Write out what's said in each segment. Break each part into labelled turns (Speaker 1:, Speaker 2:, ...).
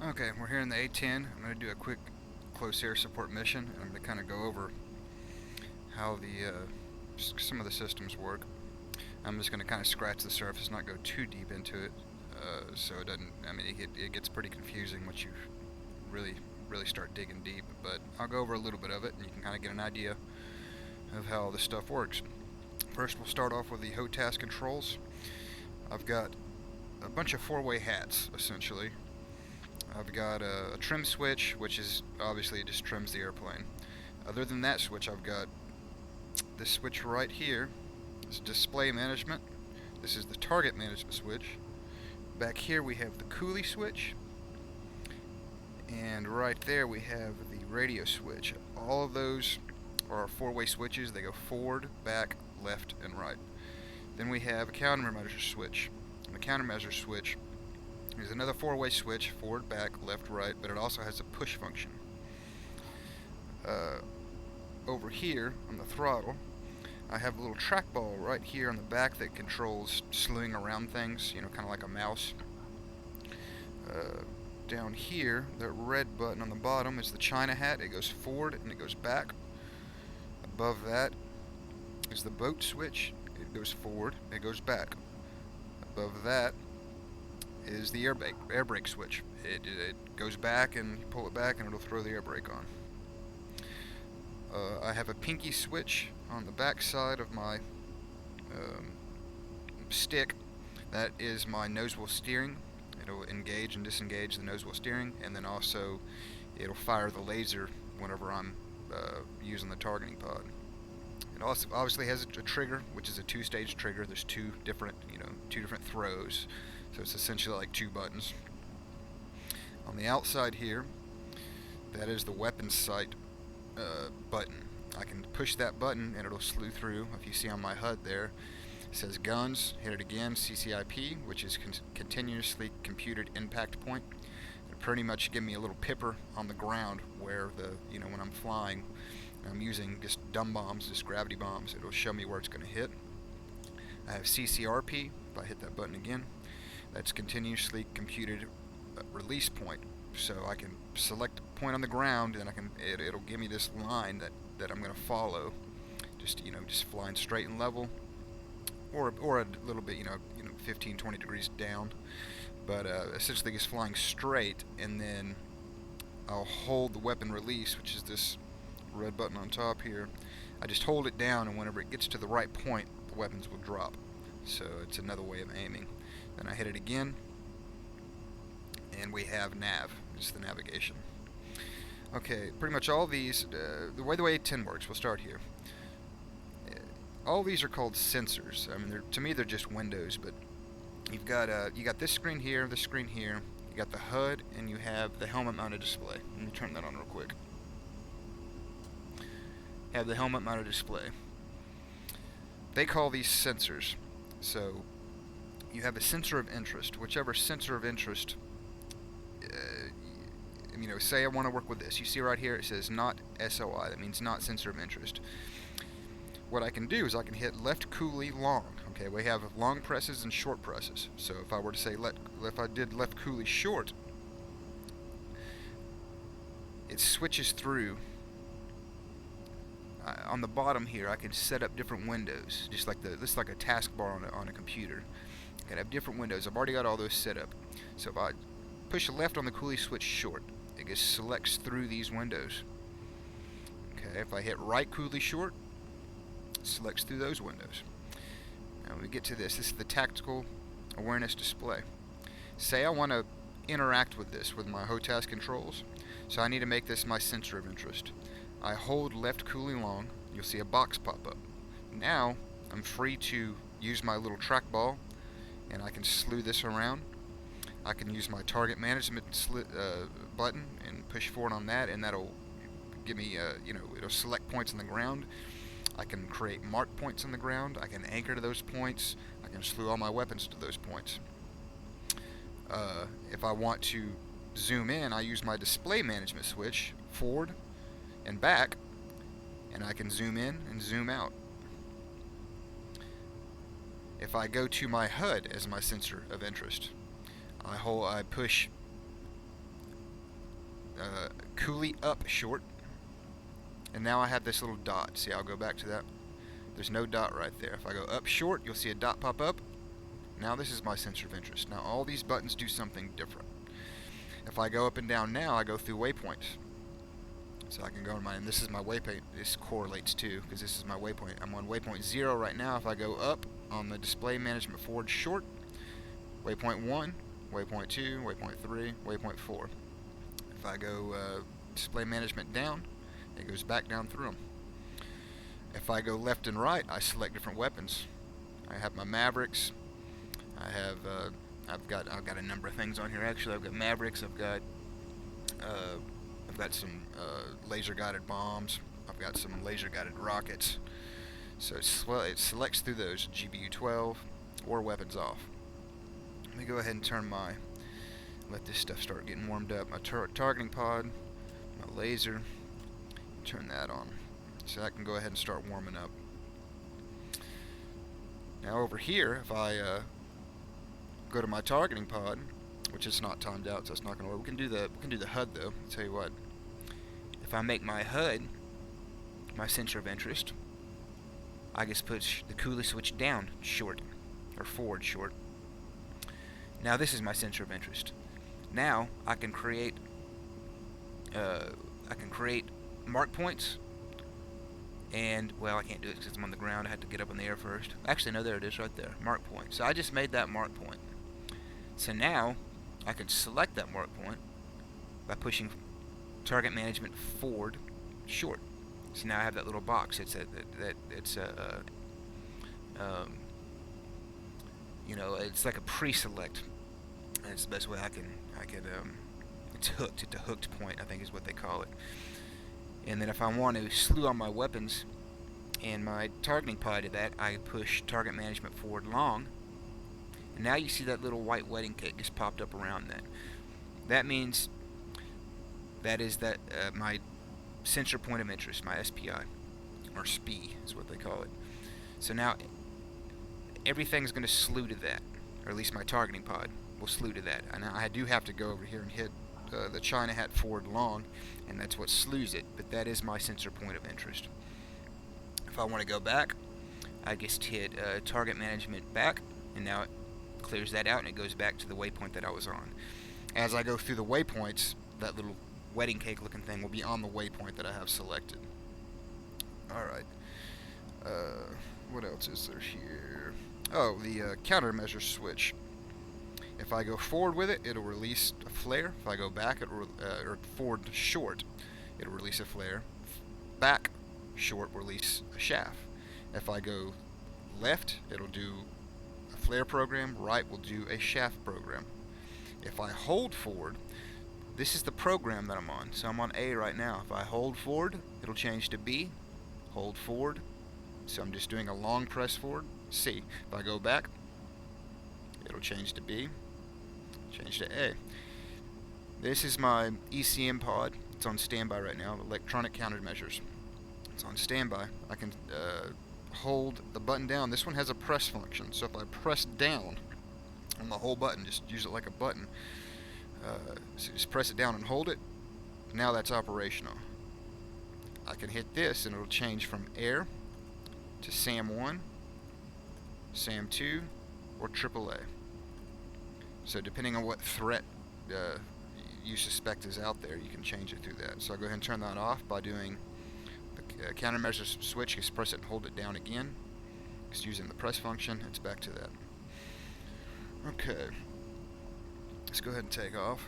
Speaker 1: Okay, we're here in the A-10. I'm going to do a quick close air support mission, and I'm going to kind of go over how some of the systems work. I'm just going to kind of scratch the surface, not go too deep into it, so it doesn't. I mean, it gets pretty confusing once you really start digging deep. But I'll go over a little bit of it, and you can kind of get an idea of how this stuff works. First, we'll start off with the HOTAS controls. I've got a bunch of four-way hats, essentially. I've got a trim switch, which is obviously it just trims the airplane. Other than that switch, I've got this switch right here. This is display management. This is the target management switch. Back here we have the coolie switch. And right there we have the radio switch. All of those are four-way switches. They go forward, back, left, and right. Then we have a countermeasure switch. And the countermeasure switch is another four-way switch, forward, back, left, right, but it also has a push function. Over here on the throttle, I have a little trackball right here on the back that controls slewing around things, kind of like a mouse. Down here, that red button on the bottom is the China hat. It goes forward and it goes back. Above that is the boat switch. It goes forward, it goes back. Above that is the air brake switch. It goes back, and you pull it back and it'll throw the air brake on. I have a pinky switch on the back side of my stick. That is my nose wheel steering. It'll engage and disengage the nose wheel steering, and then also it'll fire the laser whenever I'm using the targeting pod. It also obviously has a trigger, which is a two-stage trigger. There's two different throws. So it's essentially like two buttons. On the outside here, that is the weapons sight button. I can push that button and it'll slew through. If you see on my HUD there, it says guns, hit it again, CCIP, which is continuously computed impact point. It'll pretty much give me a little pipper on the ground where when I'm flying, I'm using just dumb bombs, just gravity bombs, it'll show me where it's going to hit. I have CCRP, if I hit that button again. That's continuously computed release point. So I can select a point on the ground, and it'll give me this line that I'm going to follow, just flying straight and level, or a little bit 15-20 degrees down, but essentially just flying straight, and then I'll hold the weapon release, which is this red button on top here. I just hold it down, and whenever it gets to the right point, the weapons will drop. So it's another way of aiming. Then I hit it again, and we have nav. It's the navigation. Okay, pretty much all these, the way A-10 works, we'll start here. All these are called sensors. I mean, to me they're just windows, but you got this screen here, you got the HUD, and you have the helmet-mounted display. Let me turn that on real quick. Have the helmet-mounted display. They call these sensors. So you have a sensor of interest. Whichever sensor of interest, say I want to work with this. You see right here it says not SOI. That means not sensor of interest. What I can do is I can hit left coolie long. Okay, we have long presses and short presses. So if I were to say if I did left coolie short, it switches through. On the bottom here, I can set up different windows, just like this is like a taskbar on a computer. I can have different windows. I've already got all those set up. So if I push left on the coolie switch short, it just selects through these windows. Okay, if I hit right coolie short, it selects through those windows. Now when we get to this is the tactical awareness display. Say I want to interact with this with my HOTAS controls, so I need to make this my sensor of interest. I hold left coolie long, you'll see a box pop up. Now I'm free to use my little trackball, and I can slew this around. I can use my target management button and push forward on that, and that'll give me, it'll select points on the ground. I can create mark points on the ground. I can anchor to those points. I can slew all my weapons to those points. If I want to zoom in, I use my display management switch, forward and back, and I can zoom in and zoom out. If I go to my HUD as my sensor of interest, I push coolie up short, and now I have this little dot. See, I'll go back to that. There's no dot right there. If I go up short, you'll see a dot pop up. Now this is my sensor of interest. Now all these buttons do something different. If I go up and down now, I go through waypoints. So I can go in and this is my waypoint. This correlates too, because this is my waypoint. I'm on waypoint 0 right now. If I go up on the display management forward short, waypoint 1, waypoint 2, waypoint 3, waypoint 4. If I go display management down, it goes back down through them. If I go left and right, I select different weapons. I have my Mavericks. I have I've got a number of things on here. Actually, I've got Mavericks. I've got some laser guided bombs. I've got some laser guided rockets. So it selects through those GBU 12 or weapons off. Let me go ahead and let this stuff start getting warmed up. My targeting pod, my laser, turn that on. So that can go ahead and start warming up. Now over here, if I go to my targeting pod, which is not timed out, so it's not going to work. We can do the HUD though. I'll tell you what. If I make my HUD my sensor of interest, I just push the coolie switch down short or forward short. Now this is my sensor of interest. Now I can create mark points, and well, I can't do it because I'm on the ground. I had to get up in the air first. Actually, no, there it is right there, mark point. So I just made that mark point. So now I can select that mark point by pushing target management forward short. So now I have that little box. It's it's like a pre-select. That's the best way I could it's hooked. It's a hooked point, I think is what they call it. And then if I want to slew on my weapons and my targeting pod to that, I push target management forward long. And now you see that little white wedding cake just popped up around that. That means that is my sensor point of interest, my SPI, or SPI is what they call it. So now everything's going to slew to that, or at least my targeting pod will slew to that. And I do have to go over here and hit the China hat forward long, and that's what slews it, but that is my sensor point of interest. If I want to go back, I just hit target management back, and now it clears that out and it goes back to the waypoint that I was on. As I go through the waypoints, that little wedding cake looking thing will be on the waypoint that I have selected. Alright, what else is there here? Oh, the countermeasure switch. If I go forward with it, it'll release a flare. If I go back, or forward short, it'll release a flare. Back short will release a shaft. If I go left, it'll do a flare program. Right will do a shaft program. If I hold forward, this is the program that I'm on. So I'm on A right now. If I hold forward, it'll change to B. Hold forward. So I'm just doing a long press forward. C. If I go back, it'll change to B. Change to A. This is my ECM pod. It's on standby right now. Electronic countermeasures. It's on standby. I can hold the button down. This one has a press function. So if I press down on the whole button, just use it like a button. So just press it down and hold it. Now that's operational. I can hit this and it'll change from air to SAM1, SAM2, or AAA. So depending on what threat you suspect is out there, you can change it through that. So I'll go ahead and turn that off by doing the countermeasure switch. Just press it and hold it down again. Just using the press function, it's back to that. Okay. Let's go ahead and take off.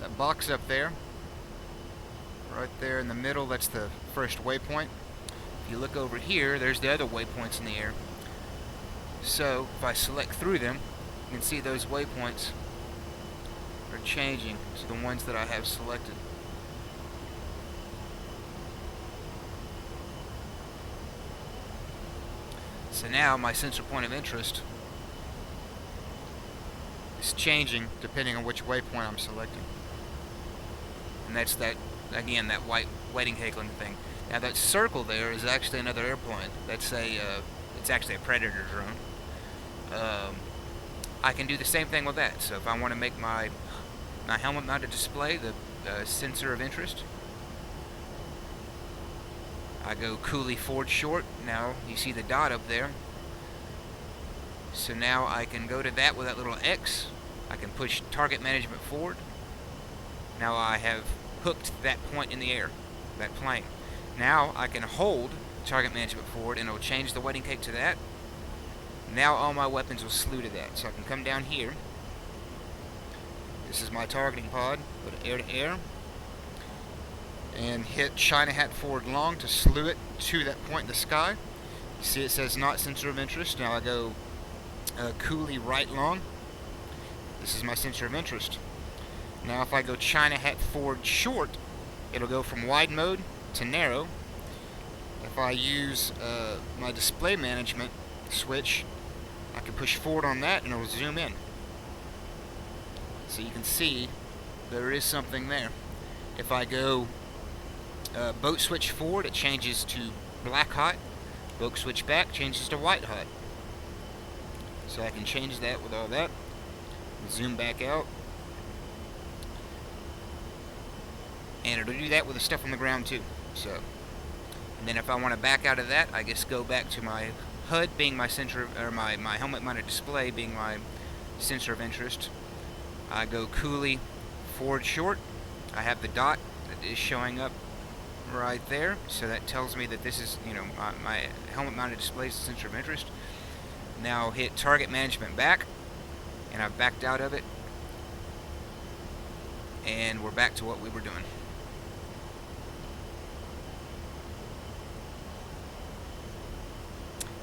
Speaker 1: That box up there, right there in the middle, that's the first waypoint. If you look over here, there's the other waypoints in the air. So if I select through them, you can see those waypoints are changing to the ones that I have selected. So now my sensor point of interest is changing depending on which waypoint I'm selecting. And that's that, again, that white wedding haggling thing. Now that circle there is actually another airplane. That's it's actually a Predator drone. I can do the same thing with that. So if I want to make my helmet mounted display the sensor of interest, I go coolie forward short. Now you see the dot up there. So now I can go to that with that little X. I can push target management forward. Now I have hooked that point in the air, that plane. Now I can hold target management forward and it will change the wedding cake to that. Now all my weapons will slew to that. So I can come down here. This is my targeting pod. Go to air to air. And hit China hat forward long to slew it to that point in the sky. You see it says not sensor of interest. Now I go coolie right long. This is my sensor of interest. Now if I go China hat forward short, it'll go from wide mode to narrow. If I use my display management switch, I can push forward on that and it'll zoom in. So you can see there is something there. If I go boat switch forward, it changes to black hot. Boat switch back changes to white hot. So I can change that with all that. Zoom back out. And it'll do that with the stuff on the ground too. So, and then if I want to back out of that, I just go back to my HUD being my sensor, or my helmet mounted display being my sensor of interest. I go coolie forward short. I have the dot that is showing up right there, so that tells me that this is, my helmet mounted display is the sensor of interest. Now hit target management back, and I've backed out of it, and we're back to what we were doing.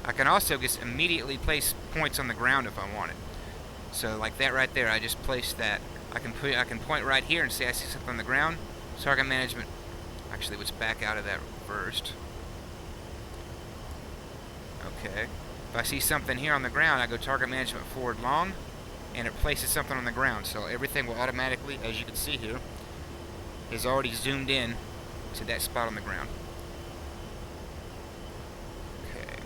Speaker 1: I can also just immediately place points on the ground if I wanted. So like that right there, I just placed that. I can point right here and say I see something on the ground. Target management. Actually, let's back out of that first. Okay. If I see something here on the ground, I go target management forward long, and it places something on the ground. So everything will automatically, as you can see here, is already zoomed in to that spot on the ground. Okay.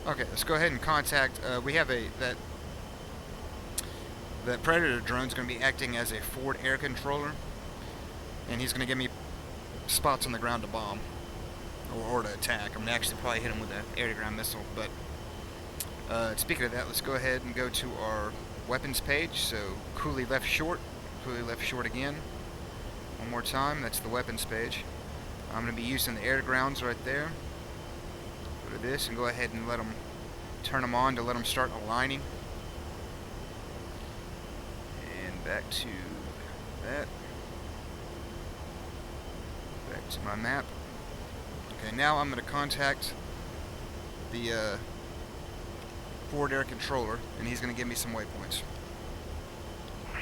Speaker 1: Okay, let's go ahead and contact. We have that Predator drone is going to be acting as a forward air controller, and he's going to give me spots on the ground to bomb or to attack. I'm going to actually probably hit him with an air-to-ground missile. But speaking of that, let's go ahead and go to our weapons page. So coolie left short again. One more time. That's the weapons page. I'm going to be using the air-to-grounds right there. Go to this and go ahead and turn them on to let them start aligning. And back to that. Back to my map. Okay, now I'm going to contact the forward air controller, and he's going to give me some waypoints.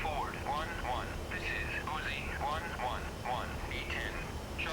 Speaker 2: Forward 1-1. This is Uzi 1-1-1 A-10.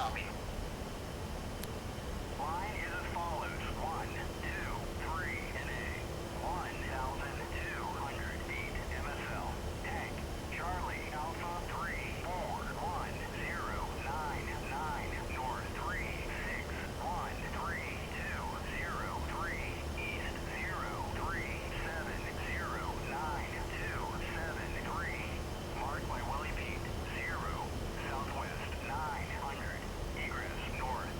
Speaker 2: Copy. Line is as follows. 1, 2, 3 in A. 1,200 feet MSL. Tank. Charlie Alpha 3 forward 1099 north 3613203 east 0370923 marked by Willie Pete 0 southwest 900 egress north.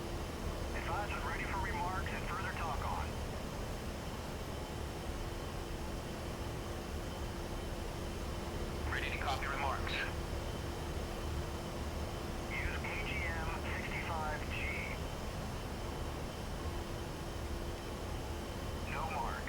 Speaker 2: Advisors ready for remarks and further talk on. Ready to copy remarks. Use AGM 65G. No mark.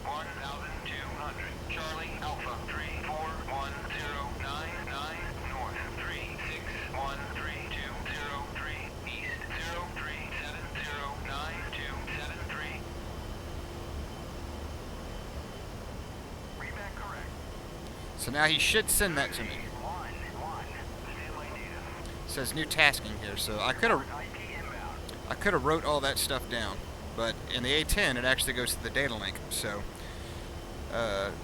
Speaker 2: 1,200. Charlie Alpha 341099 north 3613203 east 0370927 Read back correct.
Speaker 1: So now he should send that to me.
Speaker 2: 1, standby data.
Speaker 1: It says new tasking here, so I could have wrote all that stuff down, but in the A-10 it actually goes to the data link. So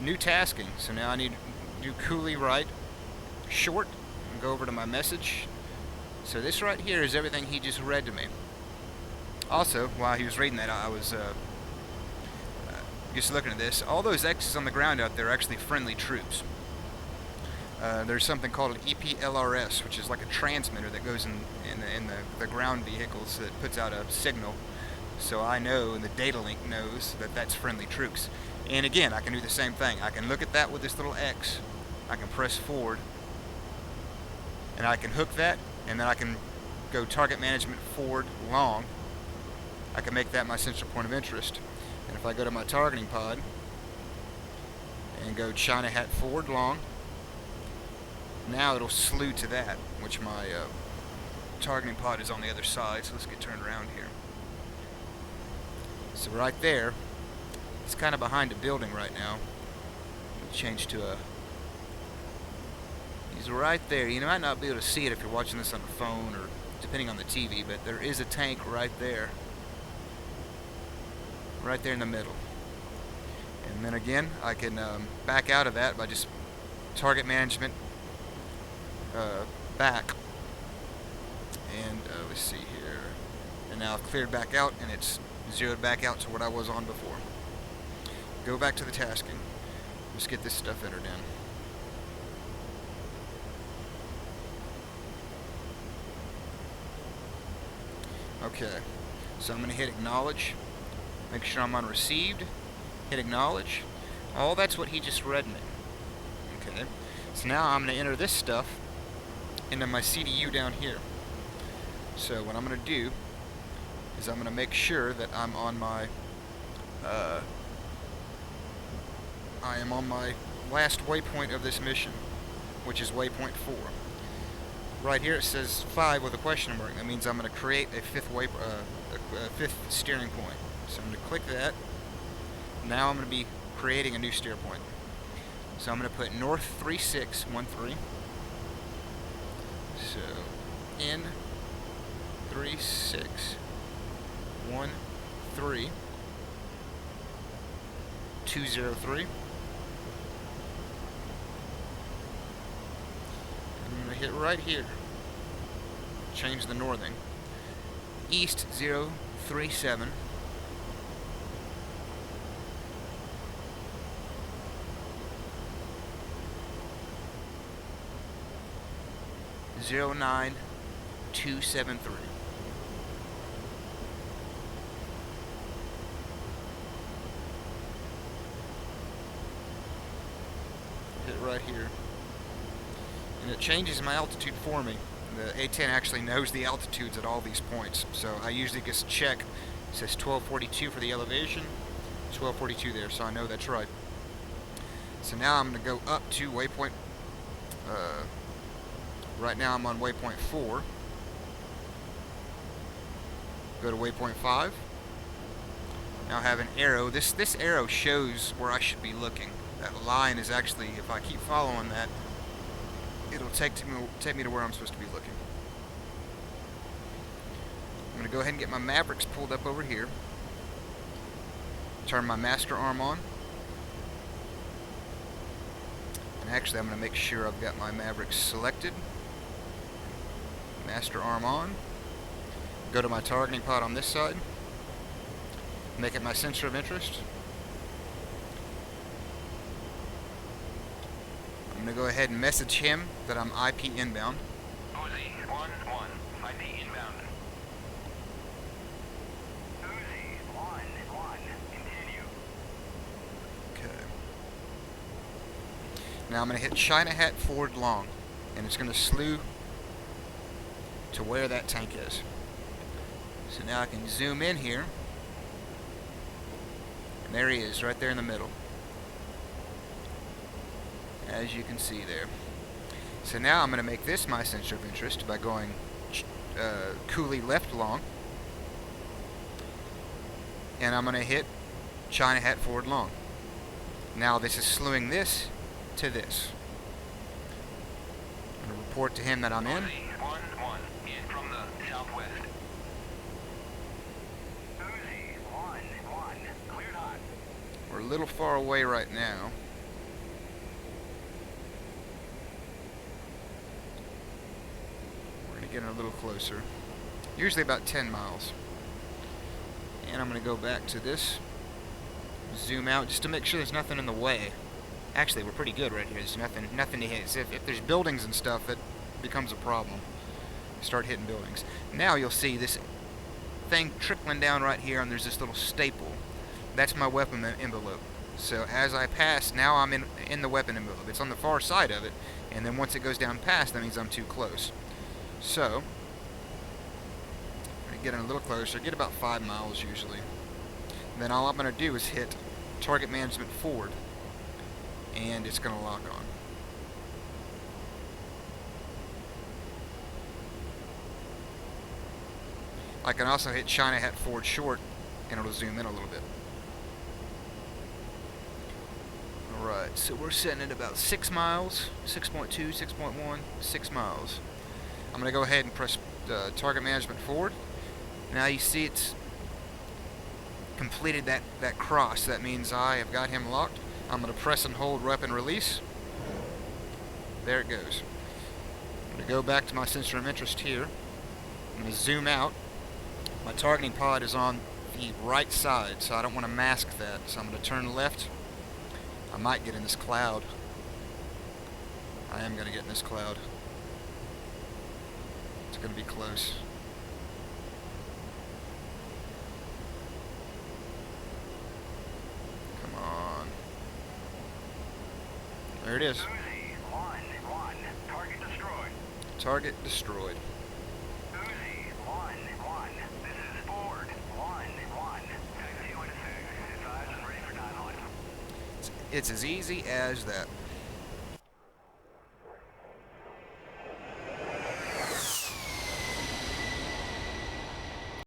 Speaker 1: new tasking. So now I need to do coolie right short and go over to my message. So this right here is everything he just read to me. Also, while he was reading that, I was just looking at this. All those X's on the ground out there are actually friendly troops. There's something called an EPLRS, which is like a transmitter that goes in the ground vehicles that puts out a signal. So I know, and the data link knows, that that's friendly troops. And again, I can do the same thing. I can look at that with this little X. I can press forward, and I can hook that, and then I can go target management forward long. I can make that my central point of interest. And if I go to my targeting pod and go China hat forward long, now it'll slew to that, which my targeting pod is on the other side. So let's get turned around here. So right there, it's kind of behind a building right now. Change to a. He's right there. You might not be able to see it if you're watching this on the phone or depending on the TV, but there is a tank right there. Right there in the middle. And then again, I can back out of that by just target management back. And let's see here. And now I've cleared back out, and it's zeroed back out to what I was on before. Go back to the tasking. Let's get this stuff entered in. Okay, so I'm going to hit acknowledge. Make sure I'm on received. Hit acknowledge. All that's what he just read me. Okay, so now I'm going to enter this stuff into my CDU down here. So what I'm going to do is I'm going to make sure that I'm on my I am on my last waypoint of this mission, which is waypoint 4. Right here it says 5 with a question mark. That means I'm going to create a fifth steering point. So I'm going to click that. Now I'm going to be creating a new steer point. So I'm going to put north 3613. So in 3613 203. I'm going to hit right here. Change the northing. East 037. Zero 9273. Hit it right here. And it changes my altitude for me. The A-10 actually knows the altitudes at all these points. So I usually just check. It says 1242 for the elevation. 1242 there, so I know that's right. So now I'm going to go up to waypoint. Right now I'm on waypoint 4. Go to waypoint 5. Now I have an arrow. This arrow shows where I should be looking. That line is actually, if I keep following that, it'll take me to where I'm supposed to be looking. going to go ahead and get my Mavericks pulled up over here. Turn my master arm on. And actually, I'm going to make sure I've got my Mavericks selected. Master arm on. Go to my targeting pod on this side. Make it my sensor of interest. I'm going to go ahead and message him that I'm IP inbound.
Speaker 2: Uzi 1-1, IP inbound. Uzi 1-1, continue.
Speaker 1: Okay. Now I'm going to hit China Hat forward long, and it's going to slew to where that tank is. So now I can zoom in here, and there he is, right there in the middle, as you can see there. So now I'm going to make this my sensor of interest by going coolie left long, and I'm going to hit China Hat forward long. Now this is slewing this to this. I'm going to report to him that I'm in.
Speaker 2: Uzi 1-1, in from the southwest. Uzi 1-1, cleared hot.
Speaker 1: We're a little far away right now. We're going to get a little closer. Usually about 10 miles. And I'm going to go back to this. Zoom out just to make sure there's nothing in the way. Actually, we're pretty good right here. There's nothing to hit. If there's buildings and stuff, it becomes a problem. Start hitting buildings. Now you'll see this thing trickling down right here, and there's this little staple. That's my weapon envelope. So as I pass, now I'm in the weapon envelope. It's on the far side of it, and then once it goes down past, that means I'm too close. So I'm getting a little closer. Get about 5 miles usually. Then all I'm going to do is hit target management forward, and it's going to lock on. I can also hit China Hat forward short, and it'll zoom in a little bit. Alright, so we're sitting at about 6 miles, 6.2, 6.1, 6 miles. I'm going to go ahead and press target management forward. Now you see it's completed that cross. That means I have got him locked. I'm going to press and hold weapon release. There it goes. I'm going to go back to my sensor of interest here. I'm going to zoom out. My targeting pod is on the right side, so I don't want to mask that. So I'm going to turn left. I might get in this cloud. I am going to get in this cloud. It's going to be close. Come on. There it is.
Speaker 2: Uzi 1-1, target destroyed.
Speaker 1: Target destroyed.
Speaker 2: Uzi 1-1, this is Ford 1-1. Taxi 1-6, advised and ready for 9 on.
Speaker 1: It's as easy as that.